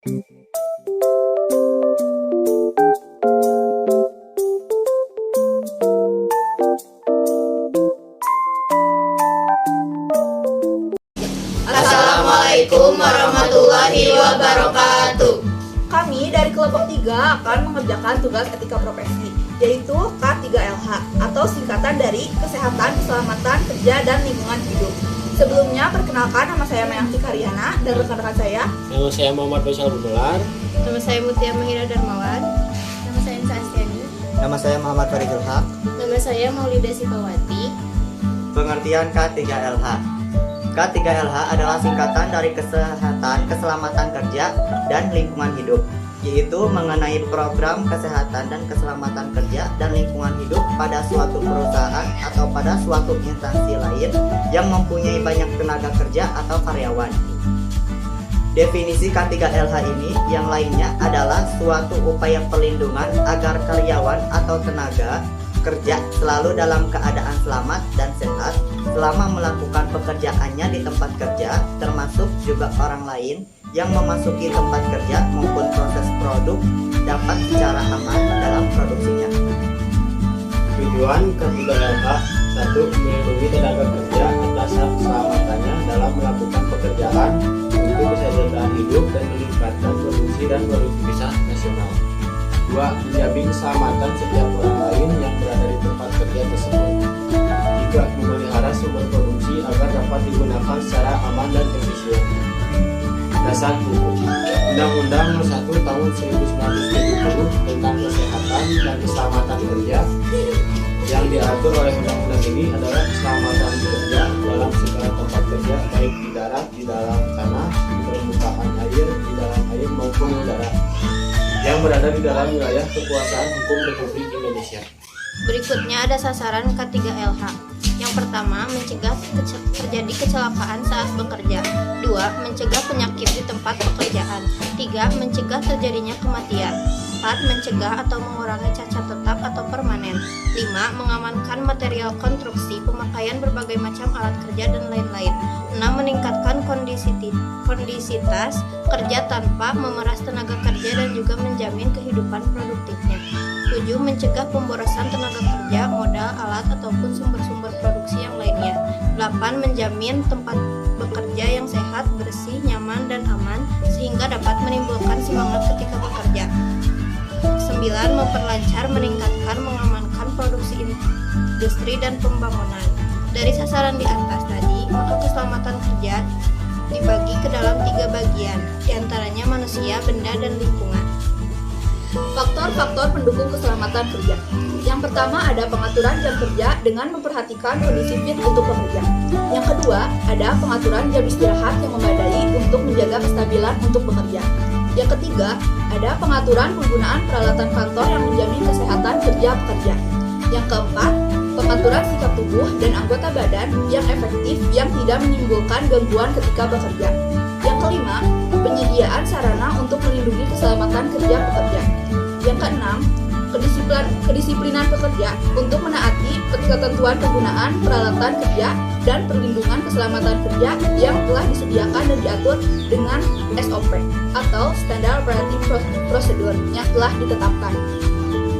Assalamualaikum warahmatullahi wabarakatuh. Kami dari kelompok 3 akan mengerjakan tugas etika profesi, yaitu K3LH atau singkatan dari Kesehatan, Keselamatan Kerja, dan Lingkungan Hidup. Sebelumnya, perkenalkan, nama saya Mayanti Karyana dan rekan-rekan saya. Nama saya Muhammad Faisal Bumelar. Nama saya Mutia Mahira Darmawan. Nama saya Nisa Astiani. Nama saya Muhammad Faridul Haq. Nama saya Maulida Sipawati. Pengertian K3LH. K3LH adalah singkatan dari Kesehatan, Keselamatan Kerja, dan Lingkungan Hidup, yaitu mengenai program kesehatan dan keselamatan kerja dan lingkungan hidup pada suatu perusahaan atau pada suatu instansi lain yang mempunyai banyak tenaga kerja atau karyawan. Definisi K3LH ini yang lainnya adalah suatu upaya perlindungan agar karyawan atau tenaga kerja selalu dalam keadaan selamat dan sehat selama melakukan pekerjaannya di tempat kerja, termasuk juga orang lain yang memasuki tempat kerja maupun proses produk dapat secara aman dalam produksinya. Tujuan K3LH: 1. Melindungi tenaga kerja atas hak keselamatannya dalam melakukan pekerjaan untuk kesejahteraan hidup dan meningkatkan produksi dan produktivitas nasional. 2. Menjamin keselamatan setiap orang lain yang berada di tempat kerja tersebut. 3. Memelihara sumber produksi agar dapat digunakan secara aman dan efisien. Dasar hukum. Undang-Undang Nomor 1 Tahun 1970 tentang Kesehatan dan Keselamatan Kerja yang diatur oleh undang-undang ini adalah keselamatan kerja dalam segala tempat kerja, baik di darat, di dalam tanah, di permukaan air, di dalam air maupun udara, yang berada di dalam wilayah kekuasaan hukum Republik Indonesia. Berikutnya ada sasaran K3LH. Yang pertama, mencegah terjadi kecelakaan saat bekerja. 2. Mencegah penyakit di tempat pekerjaan. 3. Mencegah terjadinya kematian. 4. Mencegah atau mengurangi cacat tetap atau permanen. 5. Mengamankan material konstruksi, pemakaian berbagai macam alat kerja, dan lain-lain. 6. Meningkatkan kondisitas kerja tanpa memeras tenaga kerja dan juga menjamin kehidupan produktifnya. 7. Mencegah pemborosan tenaga kerja, modal, alat, ataupun sumber-sumber produksi yang lainnya. 8. Menjamin tempat bekerja yang sehat, bersih, nyaman, dan aman sehingga dapat menimbulkan semangat ketika bekerja. 9. Memperlancar, meningkatkan, mengamankan produksi industri dan pembangunan. Dari sasaran di atas tadi, maka keselamatan kerja dibagi ke dalam 3 bagian, diantaranya manusia, benda, dan lingkungan. Faktor-faktor pendukung keselamatan kerja. Yang pertama ada pengaturan jam kerja dengan memperhatikan kondisi fit untuk pekerja. Yang kedua ada pengaturan jam istirahat yang memadai untuk menjaga kestabilan untuk bekerja. Yang ketiga ada pengaturan penggunaan peralatan kantor yang menjamin kesehatan kerja pekerja. Yang keempat, pengaturan sikap tubuh dan anggota badan yang efektif yang tidak menimbulkan gangguan ketika bekerja. Yang kelima, penyediaan sarana untuk melindungi keselamatan kerja pekerja. Yang keenam, kedisiplinan pekerja untuk menaati ketentuan penggunaan peralatan kerja dan perlindungan keselamatan kerja yang telah disediakan dan diatur dengan SOP atau Standard Operating Procedure yang telah ditetapkan.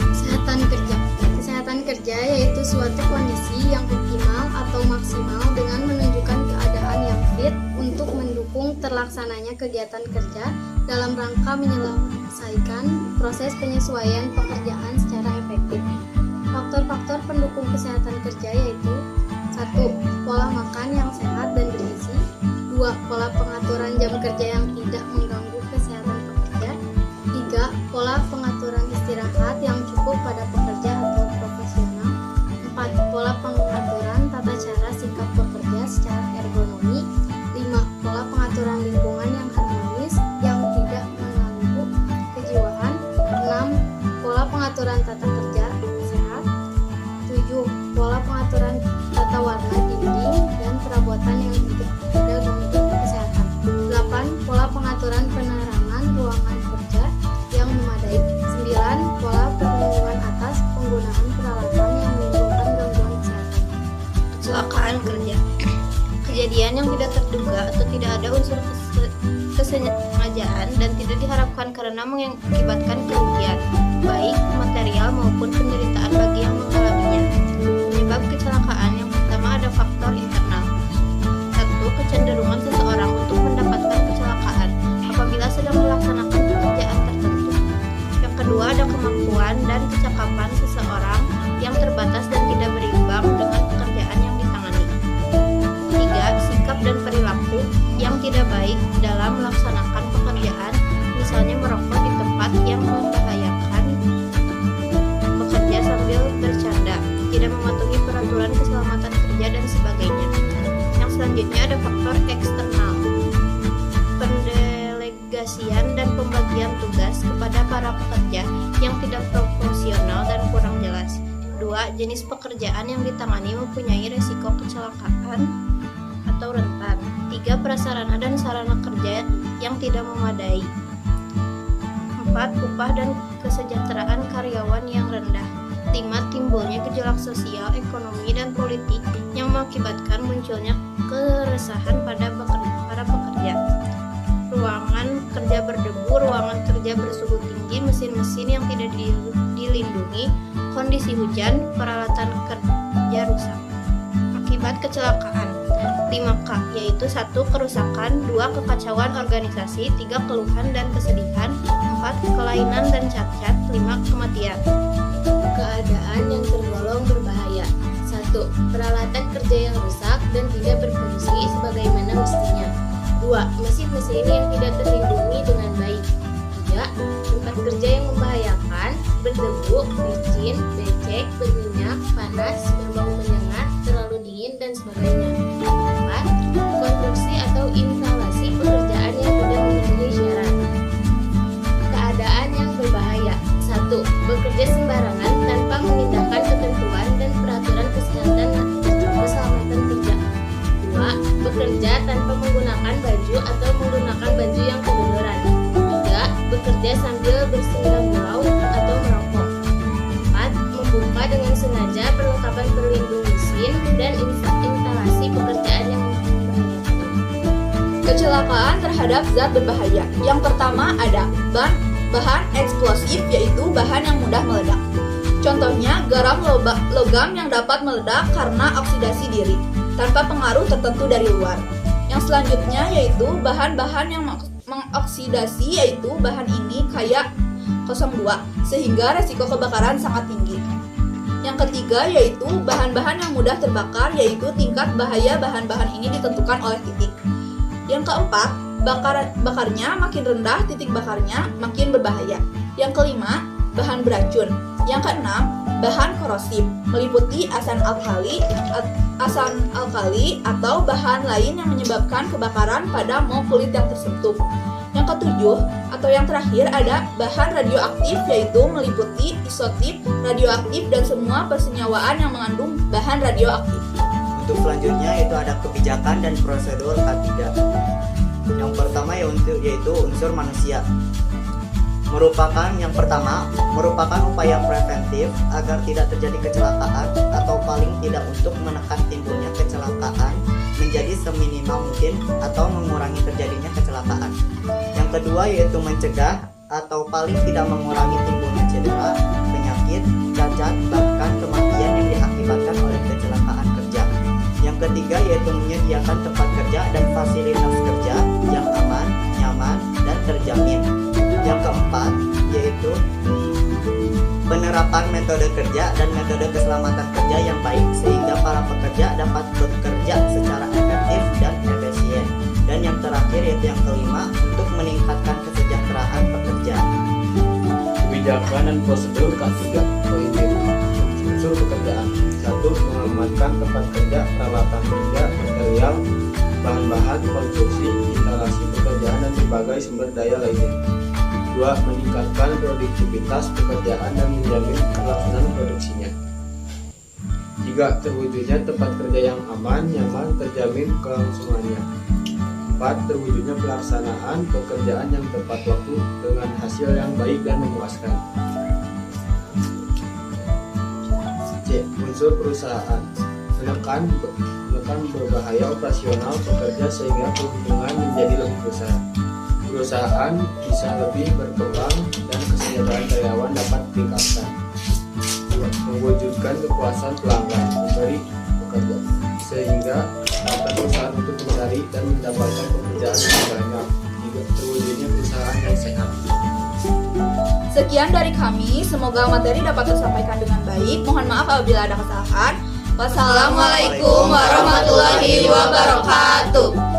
Kesehatan kerja. Kesehatan kerja yaitu suatu kondisi yang optimal atau maksimal dengan menunjukkan keadaan yang fit untuk mendukung terlaksananya kegiatan kerja dalam rangka menyelesaikan proses penyesuaian pekerjaan secara efektif. Faktor-faktor pendukung kesehatan kerja yaitu 1. Pola makan yang sehat dan bergizi. 2. Pola pengaturan jam kerja yang tidak mengganggu kesehatan pekerja. 3. Pola pengaturan istirahat yang cukup pada pekerja atau profesional. 4. Pola pengaturan tata cara sikap bekerja secara ergonomi. 5. Pola pengaturan lingkungan yang harmonis yang tidak mengganggu kejiwaan. 6. Pola pengaturan tata kerja sehat. 7. Pola pengaturan tata warna dinding dan perabotan yang tidak mengikuti kesehatan. 8. Pola diharapkan karena mengakibatkan kerugian, baik material maupun penderitaan bagi yang mengalaminya. Penyebab kecelakaan yang pertama ada faktor internal. 1. Kecenderungan seseorang untuk mendapatkan kecelakaan apabila sedang melaksanakan pekerjaan tertentu. Yang kedua ada kemampuan dan kecakapan seseorang yang terbatas dan tidak berimbang dengan pekerjaan yang ditangani. 3. Sikap dan perilaku yang tidak baik dalam melaksanakan pekerjaan, misalnya merokok di tempat yang membahayakan bekerja sambil bercanda, tidak mematuhi peraturan keselamatan kerja dan sebagainya. Yang selanjutnya ada faktor eksternal. Pendelegasian dan pembagian tugas kepada para pekerja yang tidak proporsional dan kurang jelas. 2. Jenis pekerjaan yang ditangani mempunyai resiko kecelakaan atau rentan. 3. Prasarana dan sarana kerja yang tidak memadai. 4. Upah dan kesejahteraan karyawan yang rendah. 5. Timbulnya gejolak sosial, ekonomi, dan politik yang mengakibatkan munculnya keresahan pada para pekerja. Ruangan kerja berdebu, ruangan kerja bersuhu tinggi, mesin-mesin yang tidak dilindungi, kondisi hujan, peralatan kerja rusak. Akibat kecelakaan 5K, yaitu 1. Kerusakan, 2. Kekacauan organisasi, 3. Keluhan dan kesedihan, 4. Kelainan dan cacat, 5. Kematian. Keadaan yang tergolong berbahaya. 1. Peralatan kerja yang rusak dan tidak berfungsi sebagaimana mestinya. 2. Mesin-mesin yang tidak terlindungi dengan baik. 3. Tempat kerja yang membahayakan, berdebu, licin, becek, berminyak, panas, berbau menyengat, terlalu dingin, dan sebagainya. 4. Konstruksi atau instalasi pekerjaan yang tidak memenuhi syarat. Keadaan yang berbahaya. 1. Bekerja sembarangan tanpa mengindahkan ketentuan dan peraturan kesehatan keselamatan kerja. 2. Bekerja tanpa menggunakan baju atau menggunakan baju yang kedodoran. 3. Bekerja sambil bersenggau atau merokok. 4. Membuka dengan sengaja perlengkapan pelindung mesin dan instalasi pekerjaan yang membahayakan. Kecelakaan terhadap zat berbahaya. Yang pertama ada bahan eksplosif, yaitu bahan yang mudah meledak. Contohnya garam logam yang dapat meledak karena oksidasi diri tanpa pengaruh tertentu dari luar. Yang selanjutnya yaitu bahan-bahan yang mengoksidasi, yaitu bahan ini kayak 02, sehingga resiko kebakaran sangat tinggi. Yang ketiga yaitu bahan-bahan yang mudah terbakar, yaitu tingkat bahaya bahan-bahan ini ditentukan oleh titik. Yang keempat, bakarnya makin rendah, titik bakarnya makin berbahaya. Yang kelima, bahan beracun. Yang keenam, bahan korosif, meliputi asam alkali atau bahan lain yang menyebabkan kebakaran pada mol kulit yang tersentuh. Yang ketujuh atau yang terakhir ada bahan radioaktif, yaitu meliputi isotip radioaktif dan semua persenyawaan yang mengandung bahan radioaktif. Untuk selanjutnya itu ada kebijakan dan prosedur K3. Yang pertama yaitu unsur manusia. Merupakan upaya preventif agar tidak terjadi kecelakaan atau paling tidak untuk menekan timbulnya kecelakaan menjadi seminimal mungkin atau mengurangi terjadinya kecelakaan. Yang kedua yaitu mencegah atau paling tidak mengurangi timbulnya cedera, penyakit, cacat, bahkan kematian yang diakibatkan oleh kecelakaan kerja. Yang ketiga yaitu menyediakan tempat kerja dan fasilitas kerja yang aman, nyaman, dan terjamin. Yang keempat yaitu penerapan metode kerja dan metode keselamatan kerja yang baik sehingga para pekerja dapat bekerja secara efektif dan efisien. Dan yang terakhir yaitu yang kelima, untuk meningkatkan kesejahteraan pekerja. Kebijakan dan prosedur K3. Poin B. Unsur pekerjaan. 1. Mengamankan tempat kerja, peralatan kerja, material, bahan-bahan, konstruksi, instalasi pekerjaan, dan berbagai sumber daya lainnya. 2. Meningkatkan produktivitas pekerjaan dan menjamin kelangsungan produksinya. 3. Terwujudnya tempat kerja yang aman, nyaman, terjamin kelangsungannya. 4. Terwujudnya pelaksanaan pekerjaan yang tepat waktu dengan hasil yang baik dan memuaskan. C. Unsur perusahaan. Menekan berbahaya operasional pekerja sehingga keuntungan menjadi lebih besar. perusahaan bisa lebih berkembang dan kesejahteraan karyawan dapat ditingkatkan. Mewujudkan kepuasan pelanggan memberi pekerja sehingga dapat perusahaan untuk mencari dan mendapatkan pekerjaan yang banyak. Juga terwujudnya perusahaan yang sehat. Sekian dari kami, semoga materi dapat tersampaikan dengan baik. Mohon maaf apabila ada kesalahan. Wassalamualaikum warahmatullahi wabarakatuh.